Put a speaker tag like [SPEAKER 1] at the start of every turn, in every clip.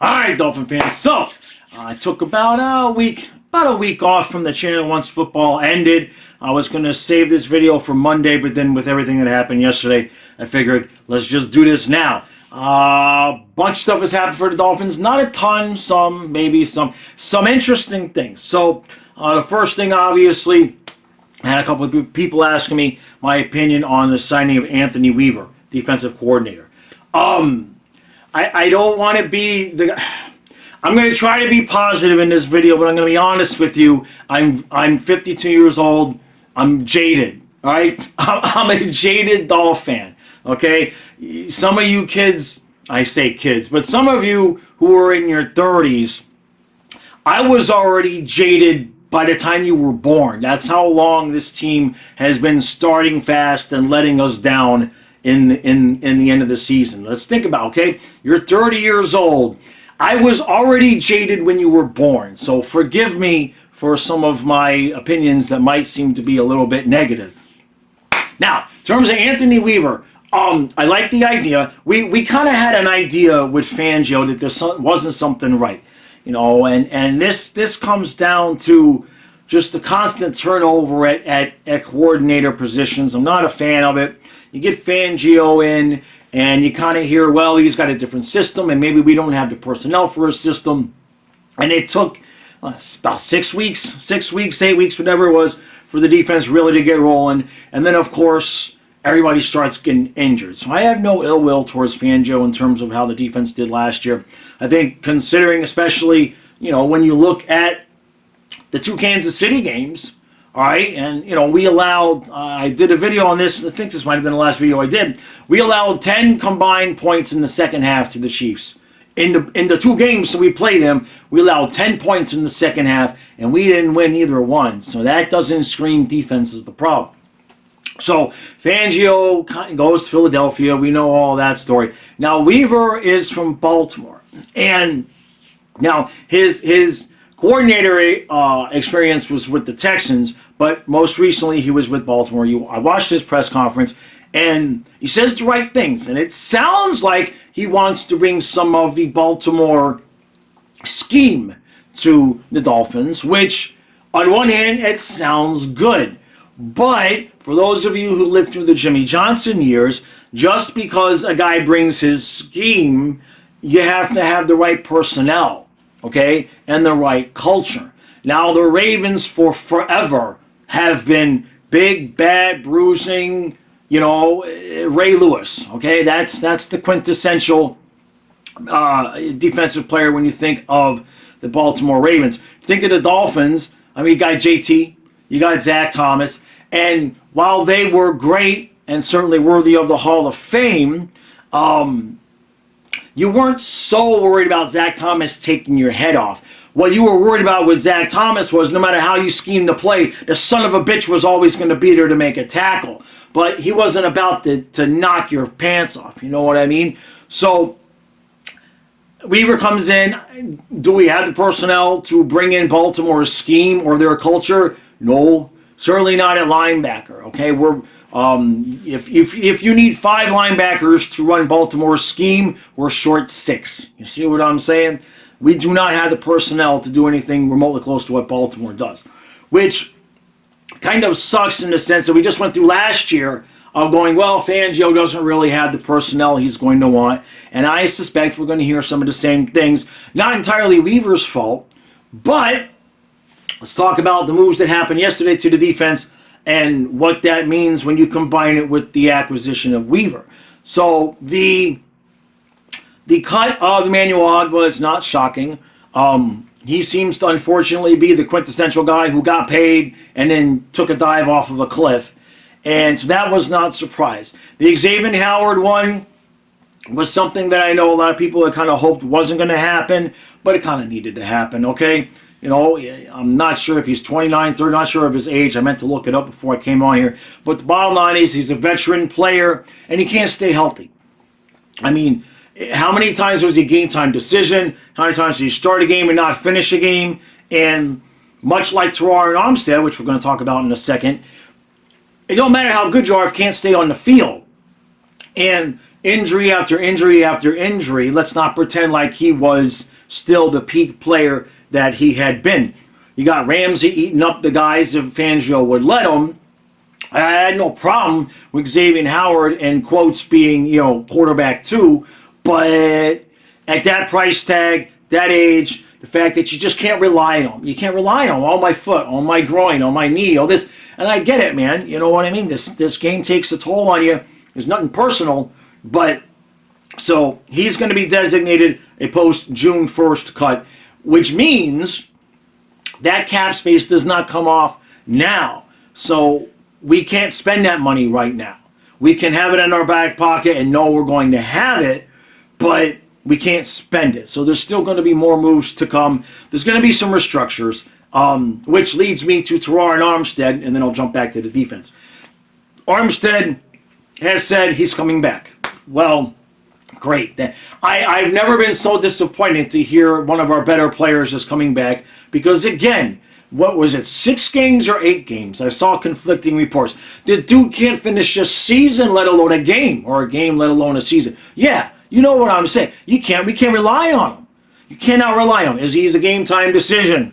[SPEAKER 1] All right, Dolphin fans. So I took about a week off from the channel once football ended. I was going to save this video for Monday, but then with everything that happened yesterday, I figured let's just do this now. Bunch of stuff has happened for the Dolphins. Not a ton, maybe some interesting things. So the first thing, obviously, I had a couple of people asking me my opinion on the signing of Anthony Weaver, defensive coordinator. I don't want to be the... I'm going to try to be positive in this video, but I'm going to be honest with you. I'm 52 years old. I'm jaded, all right? I'm a jaded Dolphin fan, okay? Some of you kids, I say kids, but some of you who are in your 30s, I was already jaded by the time you were born. That's how long this team has been starting fast and letting us down in the end of the season. Let's think about, okay? You're 30 years old. I was already jaded when you were born, so forgive me for some of my opinions that might seem to be a little bit negative. Now, in terms of Anthony Weaver, I like the idea. We kind of had an idea with Fangio that there wasn't something right, you know, and this comes down to just the constant turnover at coordinator positions. I'm not a fan of it. You get Fangio in, and you kind of hear, well, he's got a different system, and maybe we don't have the personnel for a system. And it took about 6 weeks, 8 weeks, whatever it was, for the defense really to get rolling. And then, of course, everybody starts getting injured. So I have no ill will towards Fangio in terms of how the defense did last year. I think considering, especially, you know, when you look at the 2 Kansas City games, all right, and, you know, we allowed, I did a video on this, I think this might have been the last video I did. We allowed 10 combined points in the second half to the Chiefs. In the 2 games that we played them, we allowed 10 points in the second half, and we didn't win either one. So that doesn't scream defense is the problem. So Fangio goes to Philadelphia. We know all that story. Now, Weaver is from Baltimore. And now his coordinator experience was with the Texans, but most recently he was with Baltimore. I watched his press conference, and he says the right things. And it sounds like he wants to bring some of the Baltimore scheme to the Dolphins, which on one hand, it sounds good. But for those of you who lived through the Jimmy Johnson years, just because a guy brings his scheme, you have to have the right personnel, okay, and the right culture. Now, the Ravens for forever have been big, bad, bruising, you know, Ray Lewis, okay? That's the quintessential defensive player when you think of the Baltimore Ravens. Think of the Dolphins. I mean, you got JT, you got Zach Thomas, and while they were great and certainly worthy of the Hall of Fame, you weren't so worried about Zach Thomas taking your head off. What you were worried about with Zach Thomas was no matter how you schemed the play, the son of a bitch was always going to be there to make a tackle. But he wasn't about to knock your pants off. You know what I mean? So Weaver comes in. Do we have the personnel to bring in Baltimore's scheme or their culture? No, certainly not at linebacker. Okay, we're if you need 5 linebackers to run Baltimore's scheme, we're short 6. You see what I'm saying? We do not have the personnel to do anything remotely close to what Baltimore does, which kind of sucks in the sense that we just went through last year of going, well, Fangio doesn't really have the personnel he's going to want, and I suspect we're going to hear some of the same things. Not entirely Weaver's fault, but let's talk about the moves that happened yesterday to the defense and what that means when you combine it with the acquisition of Weaver. So the cut of Emmanuel Ogbah is not shocking. He seems to unfortunately be the quintessential guy who got paid and then took a dive off of a cliff. And so that was not a surprise. The Xavier Howard one was something that I know a lot of people had kind of hoped wasn't going to happen, but it kind of needed to happen, okay? You know, I'm not sure if he's 29, 30, not sure of his age. I meant to look it up before I came on here. But the bottom line is he's a veteran player, and he can't stay healthy. I mean, how many times was he a game-time decision? How many times did he start a game and not finish a game? And much like Terrar and Armstead, which we're going to talk about in a second, it don't matter how good you are if you can't stay on the field. And injury after injury after injury, let's not pretend like he was still the peak player that he had been. You got Ramsey eating up the guys if Fangio would let him. I had no problem with Xavier Howard and quotes being, quarterback 2, but at that price tag, that age, the fact that you just can't rely on him. You can't rely on him. On my foot, on my groin, on my knee, all this. And I get it, man. You know what I mean? This game takes a toll on you. There's nothing personal, but so he's going to be designated a post-June 1st cut, which means that cap space does not come off now. So we can't spend that money right now. We can have it in our back pocket and know we're going to have it, but we can't spend it. So there's still going to be more moves to come. There's going to be some restructures, which leads me to Terrar and Armstead, and then I'll jump back to the defense. Armstead has said he's coming back. Well, great. I've never been so disappointed to hear one of our better players is coming back because, again, what was it, 6 games or 8 games? I saw conflicting reports. The dude can't finish a season, let alone a game, or a game, let alone a season. Yeah, you know what I'm saying. We can't rely on him. You cannot rely on him. He's a game time decision.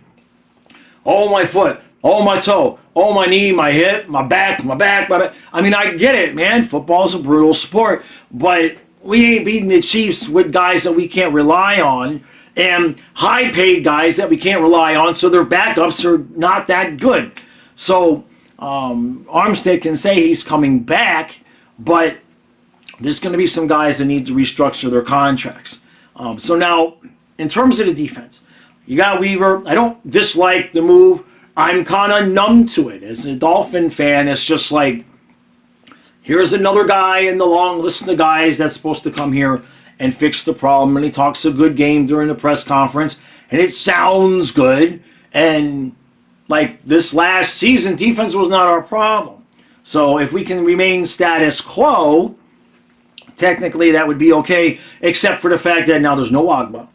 [SPEAKER 1] Oh, my foot. Oh, my toe. Oh, my knee, my hip, my back. I mean, I get it, man. Football's a brutal sport, but we ain't beating the Chiefs with guys that we can't rely on and high-paid guys that we can't rely on, so their backups are not that good. So Armstead can say he's coming back, but there's going to be some guys that need to restructure their contracts. So now, in terms of the defense, you got Weaver. I don't dislike the move. I'm kind of numb to it. As a Dolphin fan, it's just like, here's another guy in the long list of guys that's supposed to come here and fix the problem. And he talks a good game during the press conference, and it sounds good. And like this last season, defense was not our problem. So if we can remain status quo, technically that would be okay, except for the fact that now there's no Ogbah.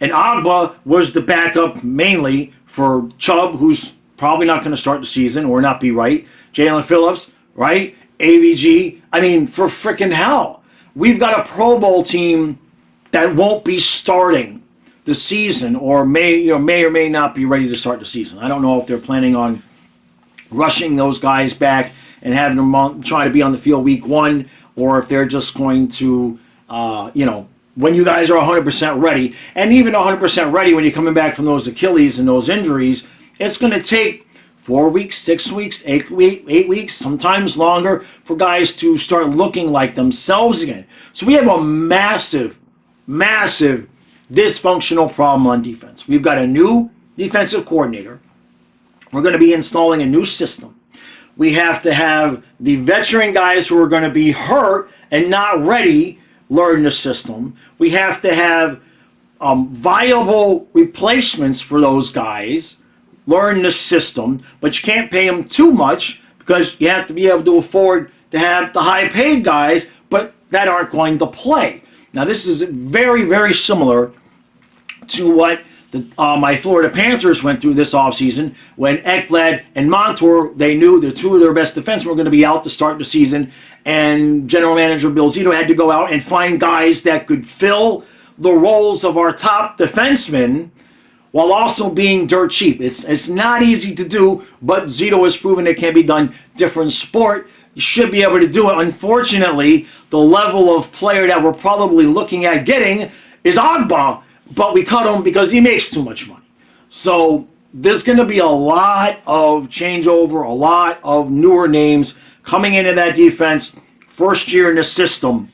[SPEAKER 1] And Ogbah was the backup mainly for Chubb, who's probably not going to start the season or not be right. Jalen Phillips, right? AVG. I mean, for frickin' hell. We've got a Pro Bowl team that won't be starting the season or may or may not be ready to start the season. I don't know if they're planning on rushing those guys back and having them try to be on the field week 1, or if they're just going to, when you guys are 100% ready, and even 100% ready when you're coming back from those Achilles and those injuries, it's going to take 4 weeks, 6 weeks, 8 weeks, sometimes longer for guys to start looking like themselves again. So we have a massive dysfunctional problem on defense. We've got a new defensive coordinator. We're going to be installing a new system. We have to have the veteran guys who are going to be hurt and not ready learn the system. We have to have viable replacements for those guys, learn the system, but you can't pay them too much because you have to be able to afford to have the high-paid guys, but that aren't going to play. Now, this is very, very similar to what my Florida Panthers went through this offseason when Ekblad and Montour, they knew the 2 of their best defensemen were going to be out to start the season, and General Manager Bill Zito had to go out and find guys that could fill the roles of our top defensemen while also being dirt cheap. It's not easy to do, but Zito has proven it can be done. Different sport, you should be able to do it. Unfortunately, the level of player that we're probably looking at getting is Ogbah, but we cut him because he makes too much money. So there's going to be a lot of changeover, a lot of newer names coming into that defense, first year in the system,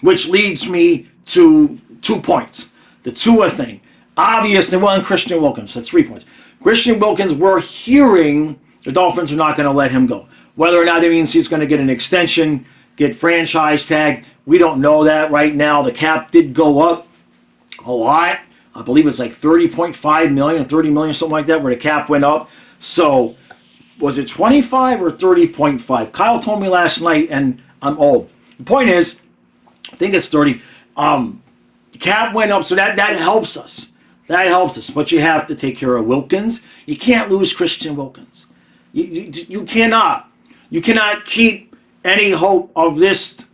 [SPEAKER 1] which leads me to 2 points. The Tua thing. Obviously, well, and Christian Wilkins, that's 3 points. Christian Wilkins, we're hearing the Dolphins are not going to let him go. Whether or not that means he's going to get an extension, get franchise tag, we don't know that right now. The cap did go up a lot. I believe it's like $30.5 million or $30 million, something like that, where the cap went up. So, was it 25 or 30.5? Kyle told me last night, and I'm old. The point is, I think it's 30. Cap went up, so that helps us. That helps us. But you have to take care of Wilkins. You can't lose Christian Wilkins. You cannot. You cannot keep any hope of this,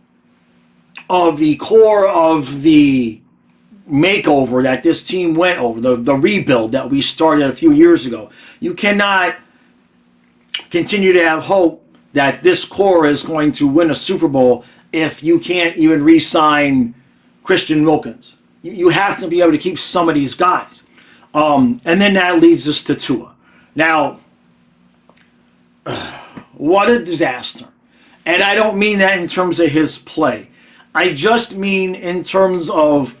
[SPEAKER 1] of the core of the makeover that this team went over, the rebuild that we started a few years ago. You cannot continue to have hope that this core is going to win a Super Bowl if you can't even re-sign Christian Wilkins. You have to be able to keep some of these guys. And then that leads us to Tua. Now, what a disaster. And I don't mean that in terms of his play. I just mean in terms of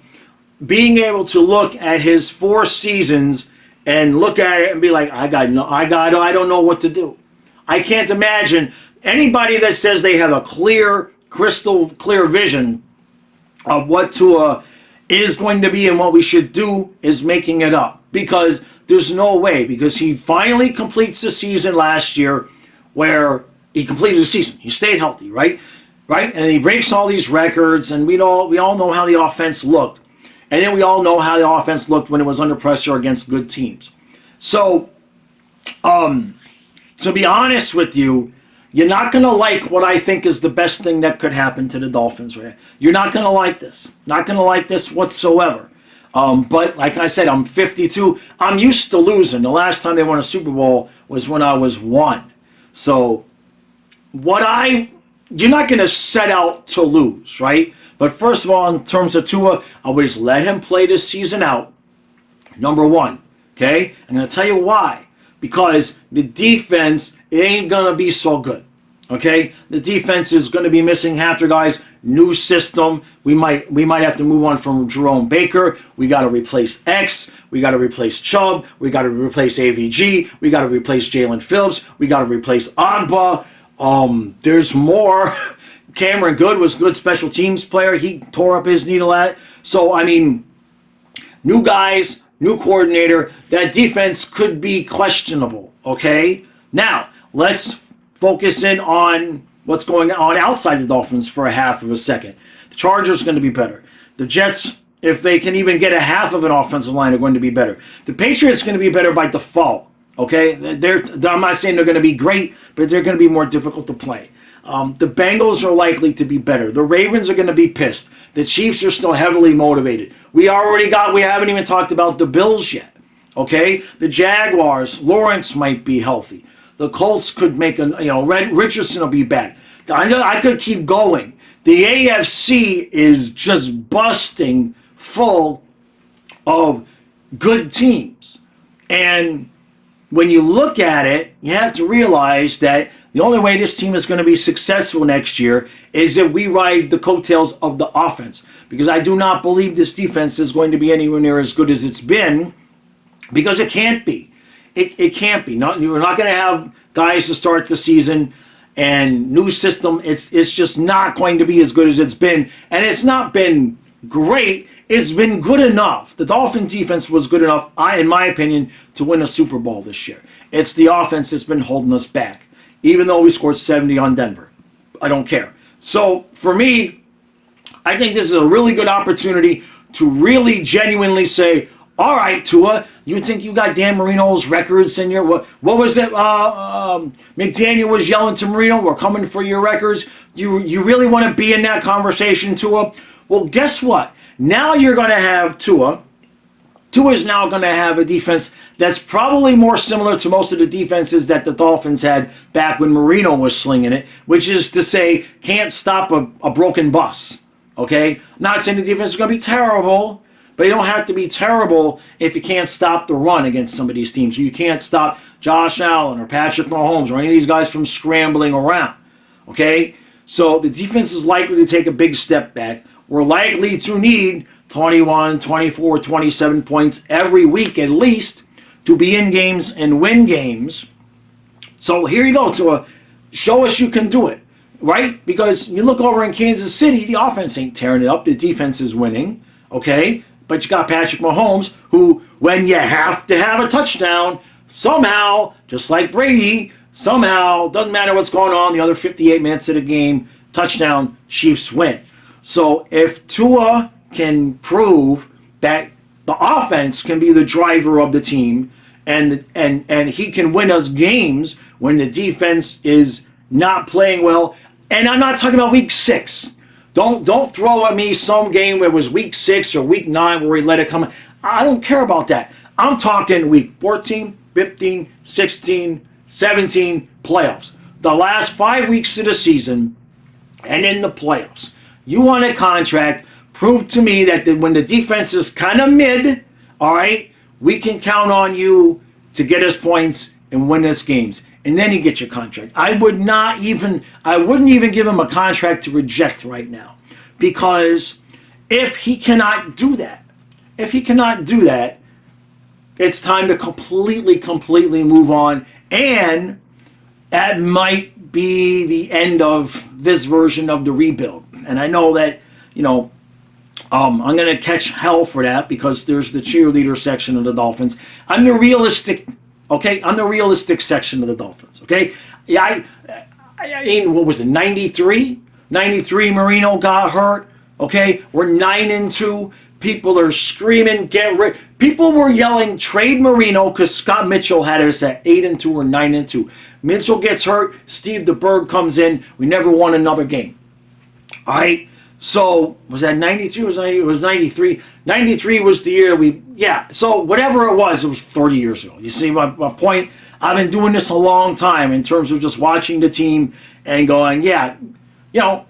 [SPEAKER 1] being able to look at his 4 seasons and look at it and be like, I don't know what to do. I can't imagine anybody that says they have a crystal clear vision of what Tua is going to be and what we should do is making it up. Because there's no way, because he finally completes the season last year where he completed the season. He stayed healthy, right? Right? And he breaks all these records, and we all know how the offense looked. And then we all know how the offense looked when it was under pressure against good teams. So, to be honest with you, you're not going to like what I think is the best thing that could happen to the Dolphins. Right? You're not going to like this. Not going to like this whatsoever. But like I said, I'm 52. I'm used to losing. The last time they won a Super Bowl was when I was 1. So, you're not going to set out to lose, right? But first of all, in terms of Tua, I would just let him play this season out. Number 1, okay? I'm going to tell you why. Because the defense, it ain't going to be so good, okay? The defense is going to be missing half their guys. New system. We might have to move on from Jerome Baker. We got to replace X. We got to replace Chubb. We got to replace AVG. We got to replace Jalen Phillips. We got to replace Ogbah. There's more. Cameron Good was a good special teams player. He tore up his needle at. So, I mean, new guys, new coordinator. That defense could be questionable, okay? Now, let's focus in on what's going on outside the Dolphins for a half of a second. The Chargers are going to be better. The Jets, if they can even get a half of an offensive line, are going to be better. The Patriots are going to be better by default, okay? I'm not saying they're going to be great, but they're going to be more difficult to play. The Bengals are likely to be better. The Ravens are going to be pissed. The Chiefs are still heavily motivated. We haven't even talked about the Bills yet. Okay? The Jaguars, Lawrence might be healthy. The Colts could make Richardson will be back. I could keep going. The AFC is just busting full of good teams. And when you look at it, you have to realize that the only way this team is going to be successful next year is if we ride the coattails of the offense. Because I do not believe this defense is going to be anywhere near as good as it's been, because it can't be. It can't be. You're not going to have guys to start the season and new system. It's just not going to be as good as it's been. And it's not been great. It's been good enough. The Dolphin defense was good enough, in my opinion, to win a Super Bowl this year. It's the offense that's been holding us back. Even though we scored 70 on Denver. I don't care. So, for me, I think this is a really good opportunity to really genuinely say, all right, Tua, you think you got Dan Marino's records in your... What was it? McDaniel was yelling to Marino, we're coming for your records. You really want to be in that conversation, Tua? Well, guess what? Now you're going to have Tua. Tua is now going to have a defense that's probably more similar to most of the defenses that the Dolphins had back when Marino was slinging it, which is to say, can't stop a broken bus. Okay? I'm not saying the defense is going to be terrible, but you don't have to be terrible if you can't stop the run against some of these teams. You can't stop Josh Allen or Patrick Mahomes or any of these guys from scrambling around. Okay? So the defense is likely to take a big step back. We're likely to need 21, 24, 27 points every week at least to be in games and win games. So here you go, to show us you can do it, right? Because you look over in Kansas City, the offense ain't tearing it up. The defense is winning, okay? But you got Patrick Mahomes, who, when you have to have a touchdown, somehow, just like Brady, somehow, doesn't matter what's going on, the other 58 minutes of the game, touchdown, Chiefs win. So if Tua can prove that the offense can be the driver of the team, and he can win us games when the defense is not playing well. And I'm not talking about week 6. Don't throw at me some game where it was week 6 or week 9 where he let it come. I don't care about that. I'm talking week 14, 15, 16, 17 playoffs. The last 5 weeks of the season and in the playoffs. You want a contract, prove to me that when the defense is kind of mid, all right, we can count on you to get us points and win us games. And then you get your contract. I wouldn't even give him a contract to reject right now. Because if he cannot do that, it's time to completely move on. And that might be the end of this version of the rebuild. And I know that, I'm going to catch hell for that because there's the cheerleader section of the Dolphins. I'm the realistic section of the Dolphins, okay? Yeah, I mean, what was it, 93? 93, Marino got hurt, okay? We're 9-2. People are screaming, get rid. People were yelling, trade Marino because Scott Mitchell had us at 8-2 or 9-2. Mitchell gets hurt. Steve DeBerg comes in. We never won another game. All right? So, was that 93? It was 93. 93 was the year so whatever it was 30 years ago. You see my point? I've been doing this a long time in terms of just watching the team and going,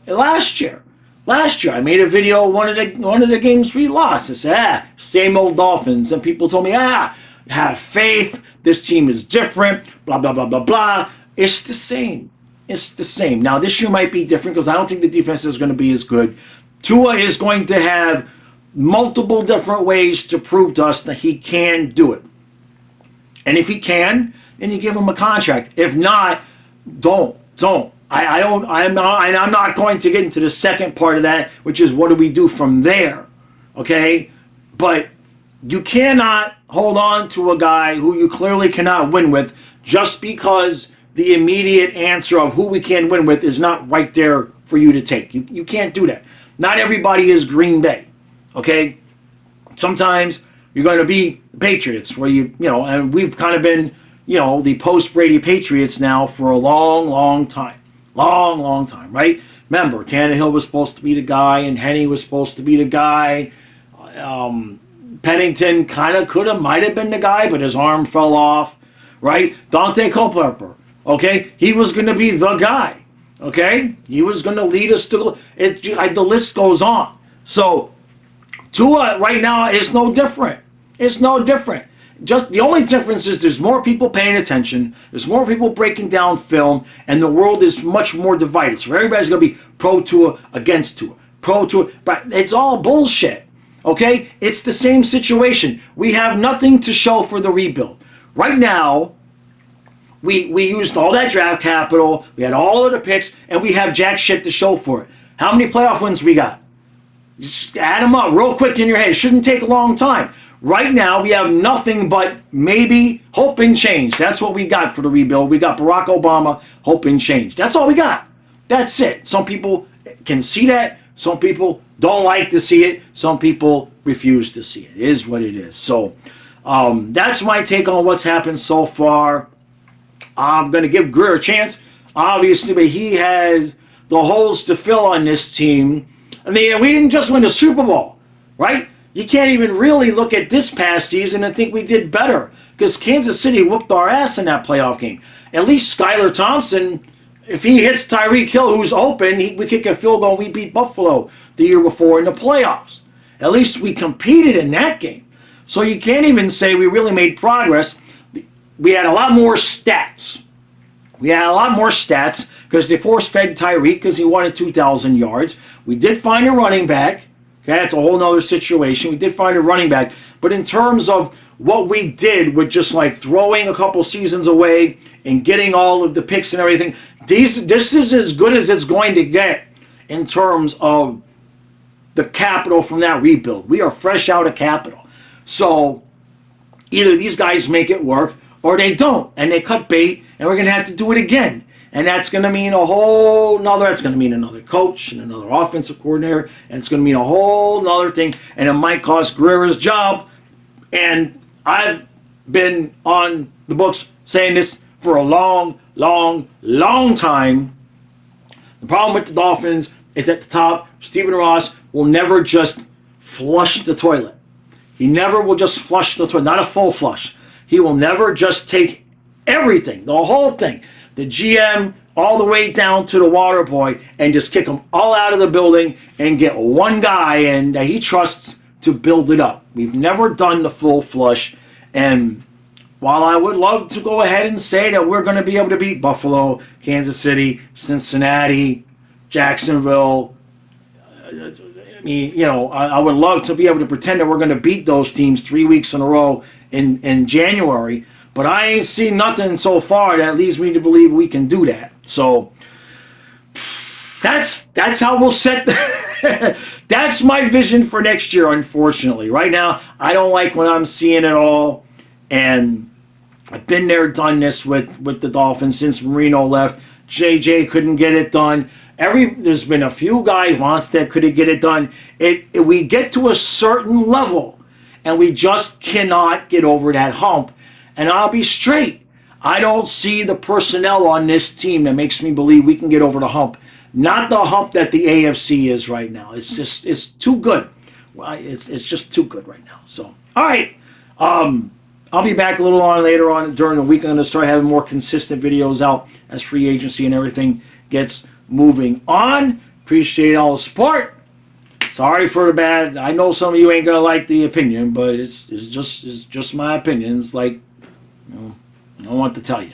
[SPEAKER 1] last year I made a video, one of the games we lost. I said, same old Dolphins. And people told me, have faith. This team is different, blah, blah, blah, blah, blah. It's the same. Now, this year might be different because I don't think the defense is going to be as good. Tua is going to have multiple different ways to prove to us that he can do it. And if he can, then you give him a contract. If not, don't. I'm not going to get into the second part of that, which is what do we do from there, okay? But you cannot hold on to a guy who you clearly cannot win with just because the immediate answer of who we can win with is not right there for you to take. You can't do that. Not everybody is Green Bay, okay? Sometimes you're going to be Patriots where and we've kind of been, the post-Brady Patriots now for a long time. Long time, right? Remember, Tannehill was supposed to be the guy and Henne was supposed to be the guy. Pennington might have been the guy, but his arm fell off, right? Dante Culpepper, okay? He was going to be the guy, okay? He was going to lead us to it. The list goes on. So Tua right now is no different. It's no different. Just the only difference is there's more people paying attention, there's more people breaking down film, and the world is much more divided. So everybody's going to be pro Tua, against Tua, pro Tua, but it's all bullshit. Okay? It's the same situation. We have nothing to show for the rebuild. Right now, we used all that draft capital, we had all of the picks, and we have jack shit to show for it. How many playoff wins we got? Just add them up real quick in your head. It shouldn't take a long time. Right now, we have nothing but maybe hope and change. That's what we got for the rebuild. We got Barack Obama, hope and change. That's all we got. That's it. Some people can see that. Some people don't like to see it. Some people refuse to see it. It is what it is. So that's my take on what's happened so far. I'm going to give Greer a chance, obviously, but he has the holes to fill on this team. I mean, we didn't just win the Super Bowl, right? You can't even really look at this past season and think we did better because Kansas City whooped our ass in that playoff game. At least Skylar Thompson, if he hits Tyreek Hill, who's open, we kick a field goal and we beat Buffalo the year before in the playoffs. At least we competed in that game. So you can't even say we really made progress. We had a lot more stats. Because they force-fed Tyreek because he wanted 2,000 yards. We did find a running back. Okay, that's a whole other situation. We did find a running back. But in terms of what we did with just like throwing a couple seasons away and getting all of the picks and everything, this is as good as it's going to get in terms of the capital from that rebuild. We are fresh out of capital. So either these guys make it work or they don't. And they cut bait and we're going to have to do it again. And that's going to mean that's going to mean another coach and another offensive coordinator. And it's going to mean a whole nother thing. And it might cost Greer his job. And I've been on the books saying this for a long time. The problem with the Dolphins, is at the top. Stephen Ross will never just flush the toilet. He never will just flush the toilet, not a full flush. He will never just take everything, the whole thing, the GM all the way down to the water boy, and just kick them all out of the building and get one guy and that he trusts to build it up. We've never done the full flush, and while I would love to go ahead and say that we're going to be able to beat Buffalo, Kansas City, Cincinnati, Jacksonville, I mean, you know, I would love to be able to pretend that we're going to beat those teams 3 weeks in a row in January, but I ain't seen nothing so far that leads me to believe we can do that. So that's how we'll set. That's my vision for next year. Unfortunately, right now I don't like what I'm seeing at all, and I've been there, done this with the Dolphins since Marino left. JJ couldn't get it done. There's been a few guys, Armstead couldn't get it done. We get to a certain level, and we just cannot get over that hump. And I'll be straight. I don't see the personnel on this team that makes me believe we can get over the hump. Not the hump that the AFC is right now. It's too good. It's just too good right now. So, all right. I'll be back a little on later on during the week. I'm going to start having more consistent videos out as free agency and everything gets moving on. Appreciate all the support. Sorry for the bad. I know some of you ain't going to like the opinion, but it's just my opinion. It's like, you know, I don't want to tell you.